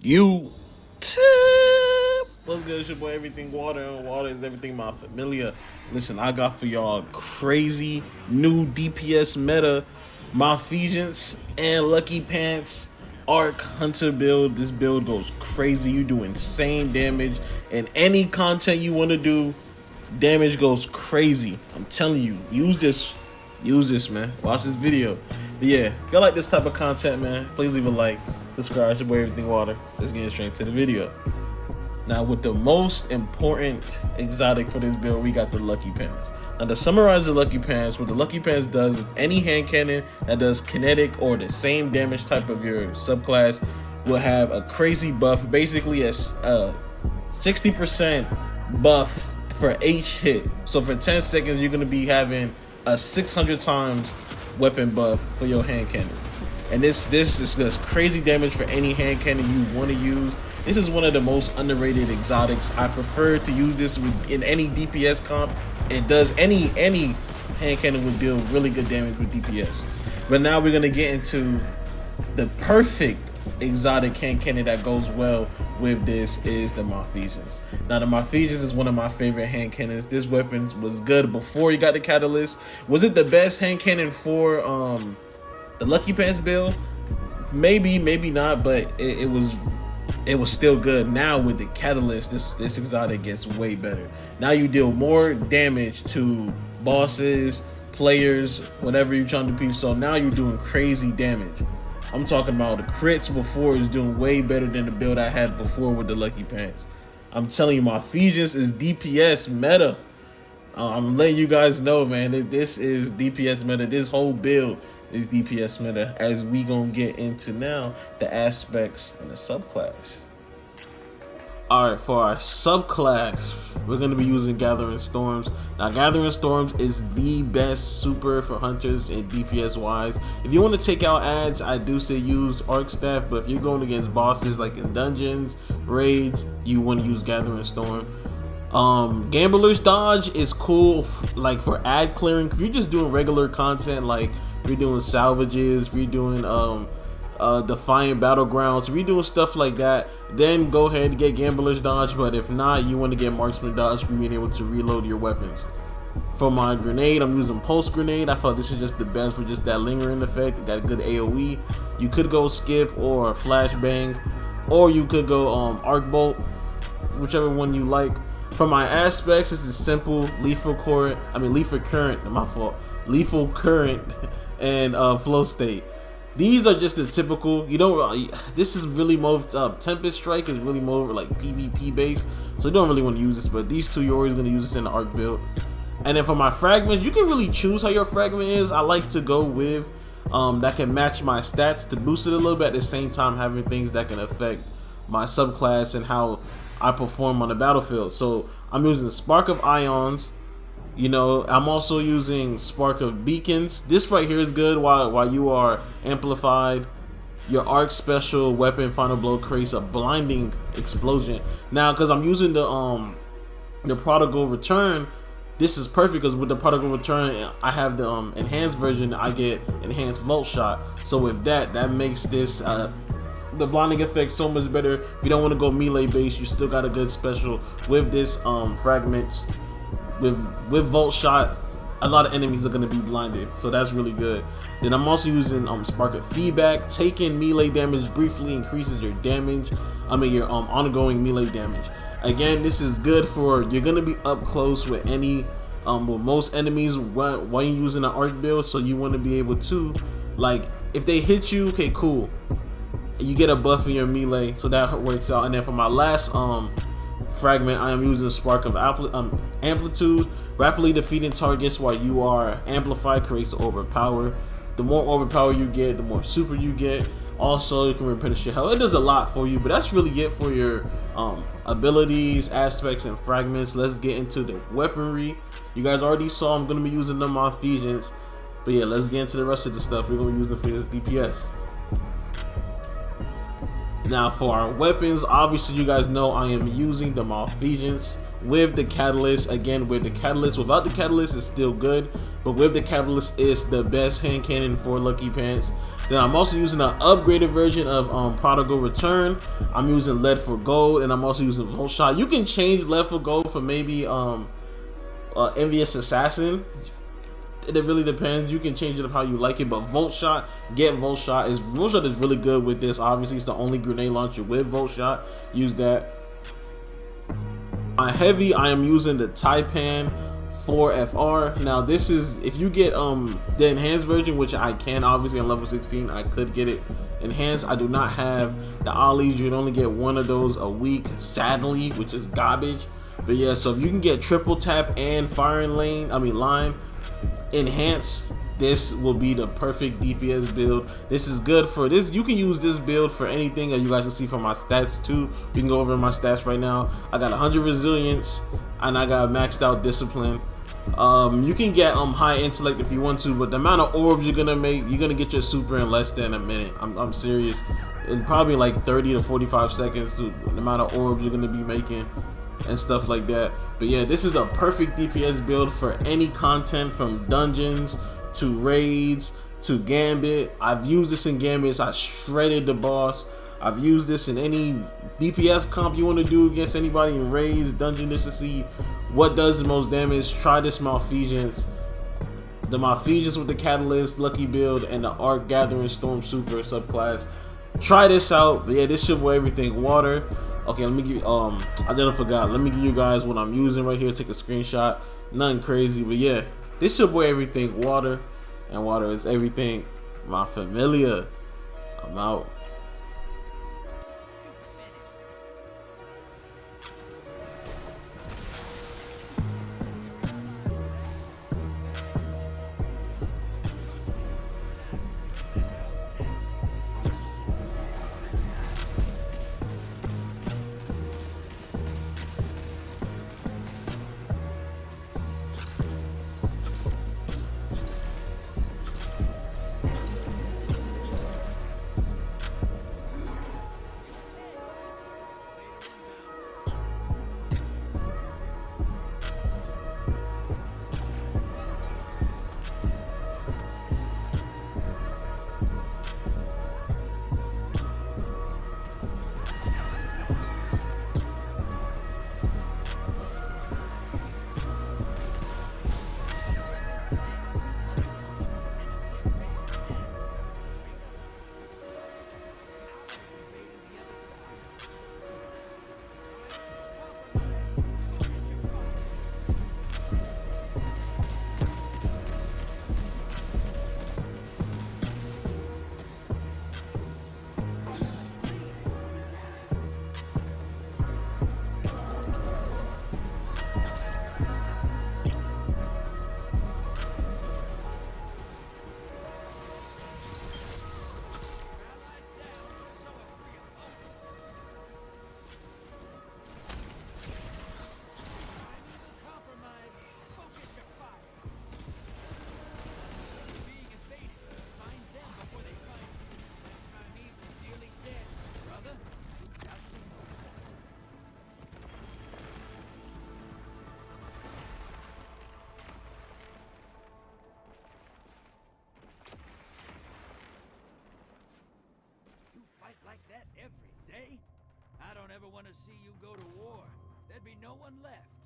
You what's good? It's your boy Everything Water, and water is everything my familiar. Listen, I got for y'all crazy new DPS meta, MALFEASANCE and Lucky Pants Arc Hunter build. This build goes crazy. You do insane damage, and any content you want to do, damage goes crazy. I'm telling you, use this, man. Watch this video. But yeah, if y'all like this type of content, man, please leave a like, subscribe. It's your boy Everything Water. Let's get straight to the video. Now, with the most important exotic for this build, we got the Lucky Pants. Now, to summarize the Lucky Pants, what the Lucky Pants does is any hand cannon that does kinetic or the same damage type of your subclass will have a crazy buff, basically a 60% buff for each hit. So for 10 seconds, you're going to be having a 600 times weapon buff for your hand cannon. And this does crazy damage for any hand cannon you want to use. This is one of the most underrated exotics. I prefer to use this in any DPS comp. It does any hand cannon would deal really good damage with DPS. But now we're gonna get into the perfect exotic hand cannon that goes well with this is the MALFEASANCE. Now the MALFEASANCE is one of my favorite hand cannons. This weapon was good before you got the catalyst. Was it the best hand cannon for the Lucky Pants build? Maybe not, but it was still good. Now with the catalyst, this exotic gets way better. Now you deal more damage to bosses, players, whatever you're trying to be. So now you're doing crazy damage. I'm talking about the crits before is doing way better than the build I had before with the Lucky Pants. I'm telling you, MALFEASANCE is DPS meta. I'm letting you guys know, man, that this is DPS meta. This whole build is DPS meta, as we gonna get into now the aspects of the subclass. Alright, for our subclass, we're gonna be using Gathering Storms. Now, Gathering Storms is the best super for hunters and DPS wise. If you want to take out ads, I do say use Arc Staff, but if you're going against bosses like in dungeons, raids, you want to use Gathering Storm. Gambler's Dodge is cool like for ad clearing. If you're just doing regular content, like if you're doing salvages, if you're doing Defiant Battlegrounds, if you're doing stuff like that, then go ahead and get Gambler's Dodge. But if not, you want to get Marksman Dodge for being able to reload your weapons. For my grenade, I'm using Pulse Grenade. I thought this is just the best for just that lingering effect. It got a good AoE. You could go Skip or Flashbang, or you could go Arc Bolt, whichever one you like. For my aspects, this is simple: lethal current, and flow state. These are just the typical. You don't. This is really more Tempest Strike is really more like PvP based, so you don't really want to use this. But these two, you're always going to use this in the arc build. And then for my fragments, you can really choose how your fragment is. I like to go with that can match my stats to boost it a little bit. At the same time, having things that can affect my subclass and how I perform on the battlefield. So I'm using Spark of Ions. You know, I'm also using Spark of Beacons. This right here is good while you are amplified. Your arc special weapon Final Blow creates a blinding explosion. Now, because I'm using the Prodigal Return, this is perfect because with the Prodigal Return, I have the enhanced version. I get enhanced Volt Shot. So with that makes this the blinding effect so much better. If you don't want to go melee base, you still got a good special with this fragments. With Volt Shot, a lot of enemies are going to be blinded, so that's really good. Then I'm also using Spark of Feedback. Taking melee damage briefly increases your damage. Your ongoing melee damage. Again, this is good for you're going to be up close with any with most enemies while you're using an arc build, so you want to be able to, like, if they hit you, okay, cool, you get a buff in your melee, so that works out. And then for my last fragment, I am using Spark of Amplitude. Rapidly defeating targets while you are amplified creates an overpower. The more overpower you get, the more super you get. Also, you can replenish your health. It does a lot for you, but that's really it for your abilities, aspects, and fragments. Let's get into the weaponry. You guys already saw I'm going to be using the MALFEASANCE, but yeah, let's get into the rest of the stuff we're going to be using for this DPS. Now for our weapons, obviously you guys know I am using the MALFEASANCE with the catalyst. Again, with the catalyst, without the catalyst it's still good, but with the catalyst it's the best hand cannon for Lucky Pants. Then I'm also using an upgraded version of Prodigal Return. I'm using Lead for Gold, and I'm also using Volt Shot. You can change Lead for Gold for maybe Envious Assassin. It really depends. You can change it up how you like it, but Volt Shot, get Volt Shot. Volt Shot is really good with this. Obviously, it's the only grenade launcher with Volt Shot. Use that. On heavy, I am using the Taipan 4FR. Now, this is if you get the enhanced version, which I can. Obviously, on level 16, I could get it enhanced. I do not have the ollies. You can only get one of those a week, sadly, which is garbage. But yeah, so if you can get triple tap and firing line enhance, this will be the perfect DPS build. This is good for this. You can use this build for anything, as you guys can see from my stats too. We can go over my stats right now. I got 100 resilience and I got maxed out discipline. You can get high intellect if you want to, but the amount of orbs you're gonna make, you're gonna get your super in less than a minute. I'm serious. In probably like 30 to 45 seconds, the amount of orbs you're gonna be making and stuff like that. But yeah, this is a perfect DPS build for any content, from dungeons to raids to Gambit. I've used this in Gambit. I shredded the boss. I've used this in any DPS comp you want to do against anybody in raids, dungeon, just to see what does the most damage. Try this Malfeasance. The Malfeasance with the Catalyst, Lucky build, and the Arc Gathering Storm Super subclass. Try this out. But yeah, this should wear everything. Water. Okay, let me give you, I just forgot. Let me give you guys what I'm using right here. Take a screenshot. Nothing crazy, but yeah, this should wear everything. Water, and water is everything. My familia. I'm out. Like that every day? I don't ever want to see you go to war. There'd be no one left.